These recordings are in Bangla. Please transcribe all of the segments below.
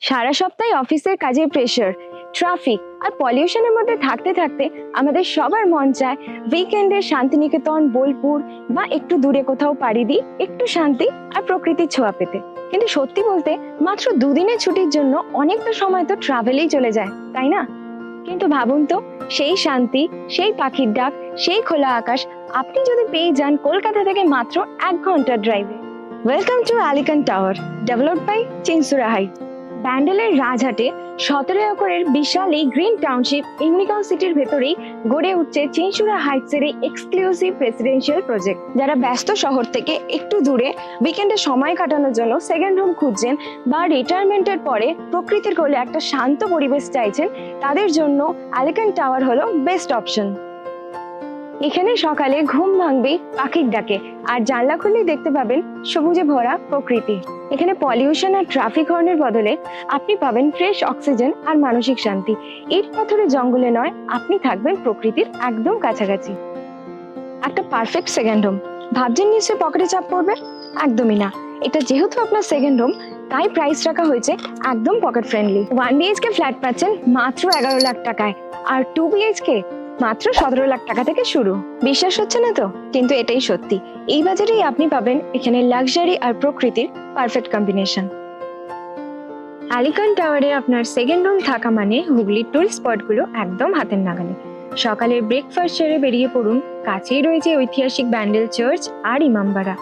সারা সপ্তাহে অফিসের কাজের প্রেশার, ট্রাফিক আর পলিউশনের মধ্যে থাকতে থাকতে আমাদের সবার মন চায় উইকেন্ডে শান্তিনিকেতন, বোলপুর বা একটু দূরে কোথাও পাড়ি দিই একটু শান্তি আর প্রকৃতির ছোঁয়া পেতে। কিন্তু সত্যি বলতে মাত্র দুদিনের ছুটির জন্য অনেকটা সময় তো ট্রাভেলেই চলে যায়, তাই না? কিন্তু ভাবুন তো, সেই শান্তি, সেই পাখির ডাক, সেই খোলা আকাশ আপনি যদি পেয়ে যান কলকাতা থেকে মাত্র 1 ঘন্টার ড্রাইভে। Welcome to Alikan Tower, developed by Chinsura Heights. ব্যান্ডেলের রাজহাটে 17 একরের বিশাল এই গ্রিন টাউনশিপ ইউনিকর্ন সিটির ভেতরেই গড়ে উঠছে চিনসুরা হাইটস এর এক্সক্লুসিভ রেসিডেন্সিয়াল প্রজেক্ট। যারা ব্যস্ত শহর থেকে একটু দূরে উইকেন্ডে সময় কাটানোর জন্য সেকেন্ড হোম খুঁজছেন বা রিটায়ারমেন্টের পরে প্রকৃতির কোলে একটা শান্ত পরিবেশ চাইছেন, তাদের জন্য আলিকান টাওয়ার হলো বেস্ট অপশন। এখানে সকালে ঘুম ভাঙবে পাখির ডাকে, আর জানলা খুললেই দেখতে পাবেন সবুজে ভরা প্রকৃতি। এখানে পলিউশন আর ট্রাফিক হর্নের বদলে আপনি পাবেন ফ্রেশ অক্সিজেন আর মানসিক শান্তি। ইট পাথরের জঙ্গলে নয়, আপনি থাকবেন প্রকৃতির একদম কাছাকাছি। একটা পারফেক্ট সেকেন্ড হোম ভাবছেন নিশ্চয়ই পকেটে চাপ পড়বে? একদমই না। এটা যেহেতু আপনার সেকেন্ড হোম, তাই প্রাইস রাখা হয়েছে একদম পকেট ফ্রেন্ডলি। 1 BHK ফ্ল্যাট পাচ্ছেন মাত্র 11 লাখ টাকায়, আর 2 BHK মাত্র 17 লাখ টাকা থেকে শুরু। বিশ্বাস হচ্ছে না তো? কিন্তু এটাই সত্যি। এই বাজারেই আপনি পাবেন এখানে লাক্সারি আর প্রকৃতির পারফেক্ট কম্বিনেশন। আলিকান টাওয়ারে আপনার সেকেন্ড হোম থাকা মানে হুগলির টুরিস্ট স্পটগুলো একদম হাতের নাগালে। সকালের ব্রেকফাস্ট সেরে বেরিয়ে পড়ুন, কাছেই রয়েছে ঐতিহাসিক ব্যান্ডেল চার্চ আর ইমামবাড়া।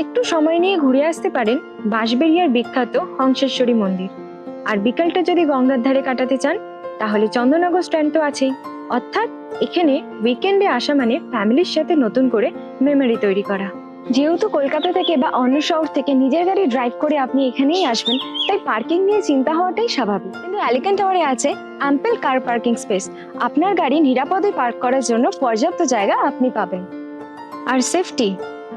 একটু সময় নিয়ে ঘুরে আসতে পারেন বাঁশবেড়িয়ার বিখ্যাত হংসেশ্বরী মন্দির। আর বিকালটা যদি গঙ্গার ধারে কাটাতে চান, তাহলে চন্দননগর স্ট্যান্ড তো আছেই। অর্থাৎ এখানে উইকেন্ডে আসা মানে ফ্যামিলির সাথে নতুন করে মেমোরি তৈরি করা। যেহেতু কলকাতা থেকে বা অন্য শহর থেকে নিজের গাড়ি ড্রাইভ করে আপনি এখানেই আসবেন, তাই পার্কিং নিয়ে চিন্তা হওয়াটাই স্বাভাবিক। কিন্তু আলিকান টাওয়ারে আছে অ্যাম্পল কার পার্কিং স্পেস। আপনার গাড়ি নিরাপদে পার্ক করার জন্য পর্যাপ্ত জায়গা আপনি পাবেন। আর সেফটি,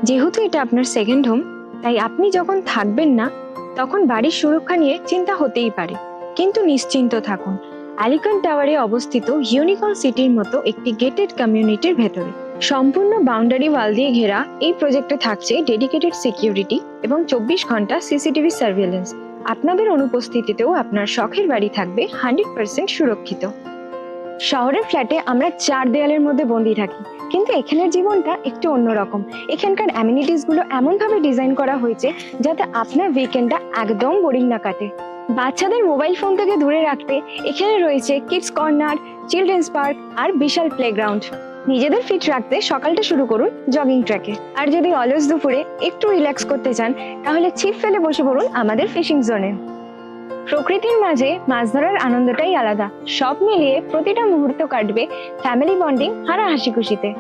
যেহেতু এটা আপনার সেকেন্ড হোম, তাই আপনি যখন থাকবেন না তখন বাড়ির সুরক্ষা নিয়ে চিন্তা হতেই পারে। কিন্তু নিশ্চিন্ত থাকুন, আলিকান টাওয়ারে অবস্থিত ইউনিকর্ন সিটির মতো একটি গেটেড কমিউনিটির ভেতরে। সম্পূর্ণ বাউন্ডারি ওয়াল দিয়ে ঘেরা এই প্রজেক্টে থাকছে ডেডিকেটেড সিকিউরিটি এবং 24 ঘন্টা সিসিটিভি সার্ভিলেন্স। আপনাদের অনুপস্থিতিতেও আপনার শখের বাড়ি থাকবে 100% সুরক্ষিত। শহরের ফ্ল্যাটে আমরা 4 দেয়ালের মধ্যে বন্দি থাকি, কিন্তু এখানের জীবনটা একটু অন্যরকম। এখানকার অ্যামিনিটিস গুলো এমন ভাবে ডিজাইন করা হয়েছে যাতে আপনার উইকেন্ডটা একদম বোরিং না কাটে। বাচ্চাদের মোবাইল ফোন থেকে দূরে রাখতে এখানে রয়েছে কিডস কর্নার, চিলড্রেন্স পার্ক আর বিশাল প্লেগ্রাউন্ড। নিজেদের ফিট রাখতে সকালটা শুরু করুন জগিং ট্র্যাকে। আর যদি অলস দুপুরে একটু রিল্যাক্স করতে চান, তাহলে ছিপ ফেলে বসে পড়ুন আমাদের ফিশিং জোনে। প্রকৃতির মাঝে মাছ ধরার আনন্দটাই আলাদা। সব মিলিয়ে প্রতিটা মুহূর্ত কাটবে ফ্যামিলি বন্ডিং আর হাসি খুশিতে।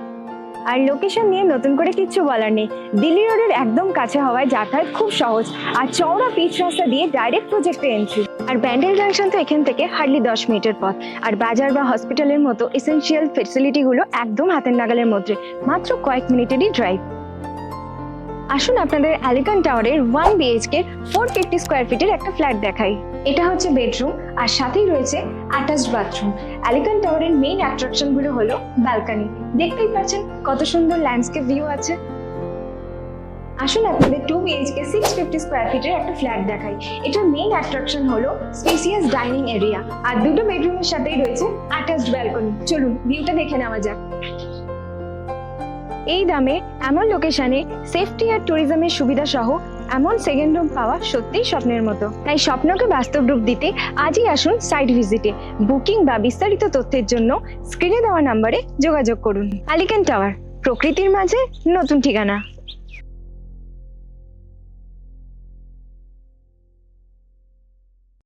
আর লোকেশন নিয়ে নতুন করে কিচ্ছু বলার নেই। দিল্লি রোডের একদম কাছে হওয়ায় যাতায়াত খুব সহজ, আর চওড়া পিচ রাস্তা দিয়ে ডাইরেক্ট প্রজেক্টে এন্ট্রি। আর ব্যান্ডেল জাংশন তো এখান থেকে হার্ডলি 10 মিনিটের পথ। আর বাজার বা হসপিটালের মতো এসেনশিয়াল ফেসিলিটি গুলো একদম হাতের নাগালের মধ্যে, মাত্র কয়েক মিনিটেরই ড্রাইভ। আসুন আপনাদের আলিকান টাওয়ারের 1 BHK 450 স্কোয়ার ফিটের একটা ফ্ল্যাট দেখাই। এটা হচ্ছে বেডরুম, আর সাথেই রয়েছে অ্যাটাচড বাথরুম। আলিকান টাওয়ারের মেইন অ্যাট্রাকশন গুলো হলো ব্যালকনি। দেখতেই পাচ্ছেন কত সুন্দর ল্যান্ডস্কেপ ভিউ আছে। আসুন আপনাদের 2 BHK 650 স্কোয়ার ফিটের একটা ফ্ল্যাট দেখাই। এটার মেইন অ্যাট্রাকশন হলো স্পেসিয়াস ডাইনিং এরিয়া, আর দুটো বেডরুমের সাথেই রয়েছে অ্যাটাচড ব্যালকনি। চলুন ভিউটা দেখে নেওয়া যাক। এই দামে এমন লোকেশনে সেফটি আর ট্যুরিজমের সুবিধা সহ এমন সেকেন্ড হোম পাওয়া সত্যিই স্বপ্নের মতো। তাই স্বপ্নকে বাস্তব রূপ দিতে আজই আসুন সাইট ভিজিটে। বুকিং বা বিস্তারিত তথ্যের জন্য স্ক্রিনে দেওয়া নম্বরে যোগাযোগ করুন। আলিকান টাওয়ার, প্রকৃতির মাঝে নতুন ঠিকানা।